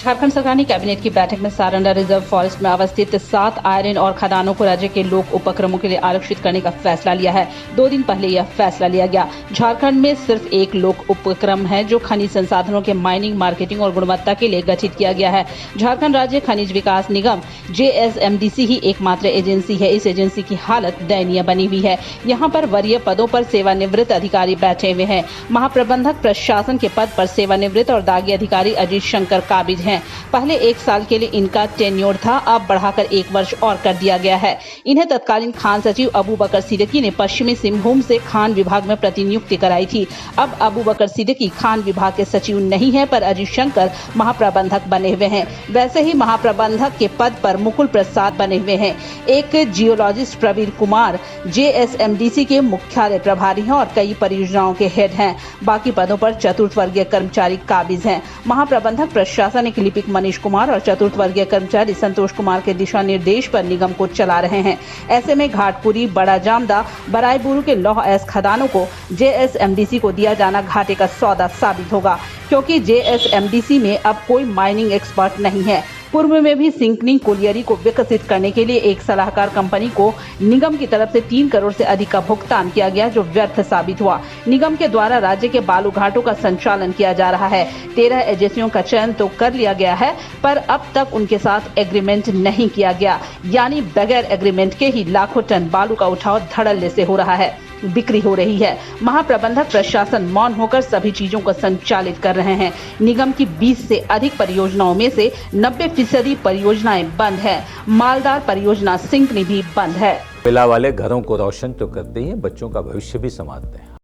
झारखंड सरकार ने कैबिनेट की बैठक में सारंडा रिजर्व फॉरेस्ट में अवस्थित 7 आयरन और खदानों को राज्य के लोक उपक्रमों के लिए आरक्षित करने का फैसला लिया है। 2 दिन पहले यह फैसला लिया गया। झारखंड में सिर्फ एक लोक उपक्रम है जो खनिज संसाधनों के माइनिंग, मार्केटिंग और गुणवत्ता के लिए गठित किया गया है। झारखंड राज्य खनिज विकास निगम JSMDC ही एकमात्र एजेंसी है। इस एजेंसी की हालत दयनीय बनी हुई है। यहाँ पर वरीय पदों पर सेवानिवृत्त अधिकारी बैठे हुए हैं। महाप्रबंधक प्रशासन के पद पर सेवानिवृत्त और दागी अधिकारी अजीत शंकर काबिज हैं। पहले 1 साल के लिए इनका टेन्योर था, अब बढ़ाकर 1 वर्ष और कर दिया गया है। इन्हें तत्कालीन खान सचिव अबू बकर सिद्दीकी ने पश्चिमी सिंहभूम से खान विभाग में प्रतिनियुक्ति कराई थी। अब अबू बकर सिद्दीकी खान विभाग के सचिव नहीं है, पर अजीत शंकर महाप्रबंधक बने हुए हैं। वैसे ही महाप्रबंधक के पद पर मुकुल प्रसाद बने हुए हैं। एक जियोलॉजिस्ट प्रवीण कुमार JSMDC के मुख्यालय प्रभारी हैं और कई परियोजनाओं के हेड हैं। बाकी पदों पर चतुर्थ वर्गीय कर्मचारी काबिज हैं। महाप्रबंधक प्रशासन एक लिपिक मनीष कुमार और चतुर्थ वर्गीय कर्मचारी संतोष कुमार के दिशा निर्देश पर निगम को चला रहे हैं। ऐसे में घाटपुरी, बड़ा जामदा, बराईबुरु के लौह अयस्क खदानों को JSMDC को दिया जाना घाटे का सौदा साबित होगा, क्योंकि JSMDC में अब कोई माइनिंग एक्सपर्ट नहीं है। पूर्व में भी सिंकनिंग कोलियरी को विकसित करने के लिए एक सलाहकार कंपनी को निगम की तरफ से 3 करोड़ से अधिक का भुगतान किया गया, जो व्यर्थ साबित हुआ। निगम के द्वारा राज्य के बालू घाटों का संचालन किया जा रहा है। 13 एजेंसियों का चयन तो कर लिया गया है, पर अब तक उनके साथ एग्रीमेंट नहीं किया गया, यानी बगैर एग्रीमेंट के ही लाखों टन बालू का उठाव धड़ल्ले से हो रहा है, बिक्री हो रही है। महाप्रबंधक प्रशासन मौन होकर सभी चीजों को संचालित कर रहे हैं। निगम की 20 से अधिक परियोजनाओं में से 90% परियोजनाएं बंद है। मालदार परियोजना सिंकनी भी बंद है। कोयला वाले घरों को रोशन तो करते ही हैं, बच्चों का भविष्य भी संवारते हैं।